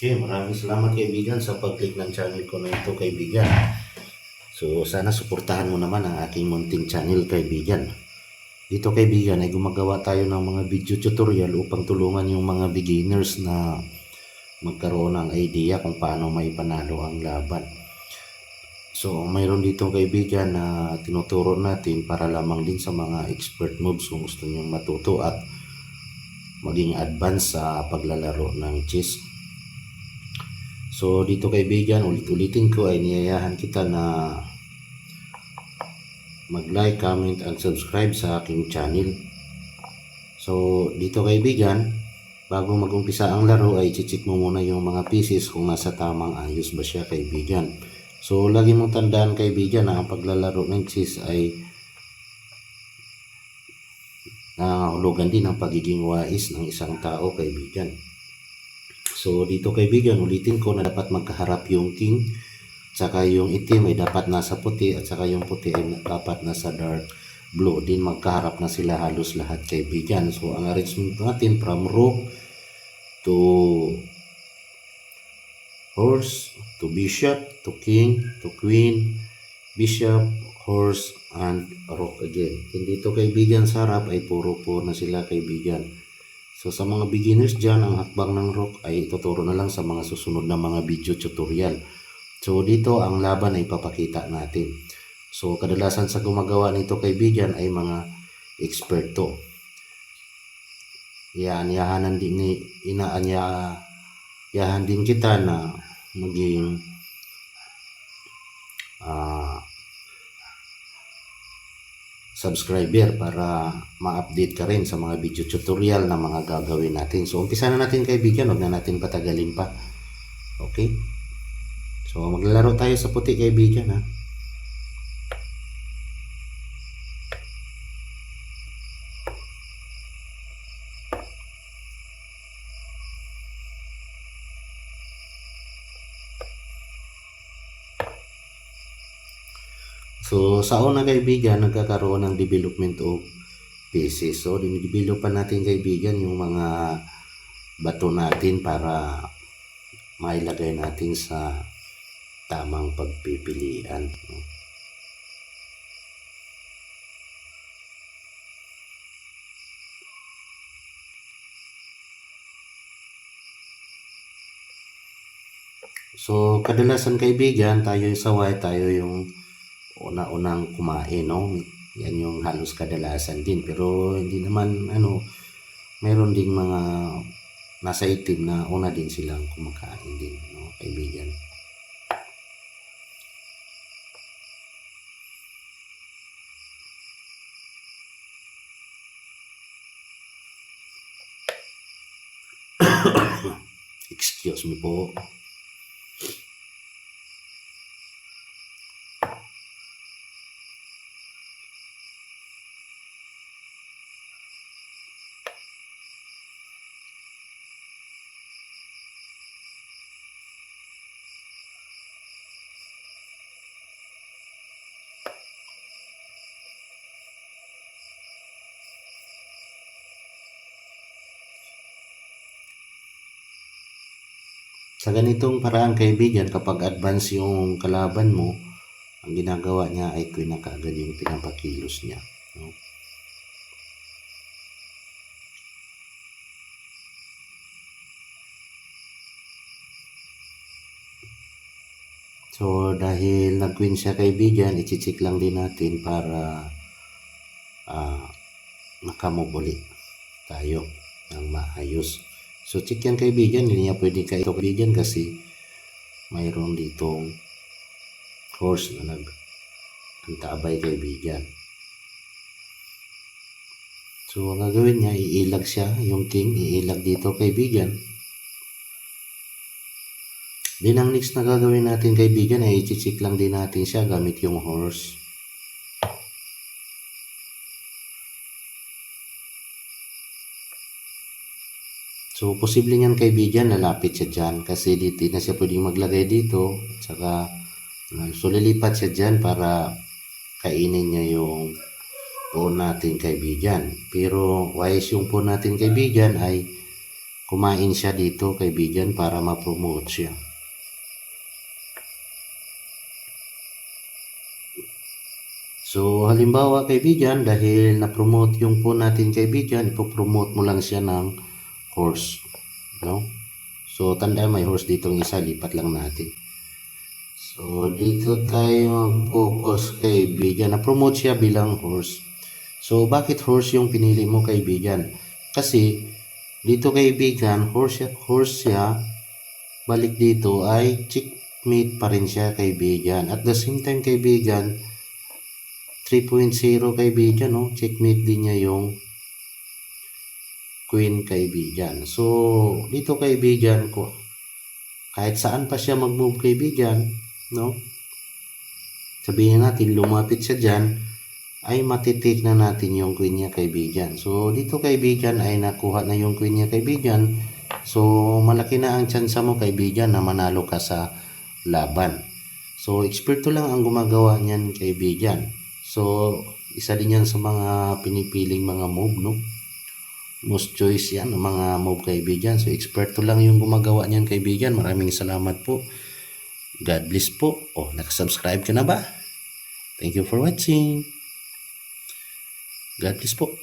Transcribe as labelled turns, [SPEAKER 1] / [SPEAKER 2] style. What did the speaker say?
[SPEAKER 1] Okay, maraming salamat kaibigan sa pag-click ng channel ko na ito kaibigan. So sana suportahan mo naman ang aking munting channel kaibigan. Dito kaibigan ay gumagawa tayo ng mga video tutorial upang tulungan yung mga beginners na magkaroon ng idea kung paano may panalo ang laban. So mayroon dito kaibigan na tinuturo natin para lamang din sa mga expert moves kung gusto nyo matuto at maging advance sa paglalaro ng chess. So dito kaibigan, ulit-ulitin ko ay niyayahan kita na mag-like, comment, and subscribe sa aking channel. So dito kaibigan, bago mag-umpisa ang laro ay check mo muna yung mga pieces kung nasa tamang ayos ba siya kaibigan. So lagi mong tandaan kaibigan na ang paglalaro ng chess ay nangangahulugan din ang pagiging wais ng isang tao kaibigan. So dito kaibigan, ulitin ko na dapat magkaharap yung king, tsaka yung itim ay dapat nasa puti, at saka yung puti ay dapat nasa dark blue. Din magkaharap na sila halos lahat kaibigan. So ang arrangement natin from rook to horse, to bishop, to king, to queen, bishop, horse, and rook again. And dito kaibigan sa harap ay puro na sila kaibigan. So sa mga beginners dyan, ang hakbang ng rook ay ituturo na lang sa mga susunod na mga video tutorial. So dito ang laban ay papakita natin. So kadalasan sa gumagawa nito kaibigan ay mga eksperto. Inaanyahan din kita na maging subscriber para ma-update ka rin sa mga video tutorial na mga gagawin natin. So umpisa na natin kaibigan, huwag na natin patagalin pa. Okay? So maglalaro tayo sa puti kaibigan ha. So sa una kaibigan, nagkakaroon ng development of pieces. So dinidevelopan natin kaibigan yung mga bato natin para mailagay natin sa tamang pagpipilian. So kadalasan kaibigan, tayo sa white, tayo yung una-unang kumain, no? Yan yung halos kadalasan din, pero hindi naman meron ding mga nasa itim na una din silang kumakain din, no kaibigan. Excuse me po. Sa ganitong paraan kaibigan, kapag advance yung kalaban mo, ang ginagawa niya ay queen na kaagad yung pinapakilos niya, no? So dahil nag-queen siya kaibigan, i-check lang din natin para makamove tayo ng maayos. So check yan kaibigan, hindi niya pwede ka ito kaibigan kasi mayroon ditong horse na nag-antabay kaibigan. So ang gagawin niya, iilag siya, yung king, iilag dito kaibigan. Din ang next na gagawin natin kaibigan ay i-check lang din natin siya gamit yung horse. So posible niyan kaibigan, lalapit siya dyan kasi dito na siya pwedeng maglagay dito. Saka so lilipat siya dyan para kainin niya yung pawn natin kaibigan. Pero wise yung pawn natin kaibigan ay kumain siya dito kaibigan para ma-promote siya. So halimbawa kaibigan, dahil na-promote yung phone natin kaibigan, ipopromote mo lang siya ng horse, no? So tandaan, may horse ditong isa, lipat lang natin. So dito tayo mag-focus kaibigan, na-promote siya bilang horse. So bakit horse yung pinili mo kaibigan? Kasi dito kaibigan, horse siya, balik dito ay checkmate pa rin siya kaibigan. At the same time kaibigan, 3.0 kaibigan, no? Checkmate din niya yung queen kaibigan. So dito kaibigan ko, kahit saan pa siya mag-move kaibigan, no? Sabihin natin lumapit siya dyan, ay matitik na natin yung queen niya kaibigan. So dito kaibigan ay nakuha na yung queen niya kaibigan. So malaki na ang tsansa mo kaibigan na manalo ka sa laban. So eksperto lang ang gumagawa niyan kaibigan. So isa din yan sa mga pinipiling mga move, no? Most choice yan ng mga move kaibigan. So eksperto lang yung gumagawa niyan kaibigan. Maraming salamat po. God bless po. Oh, nakasubscribe ka na ba? Thank you for watching. God bless po.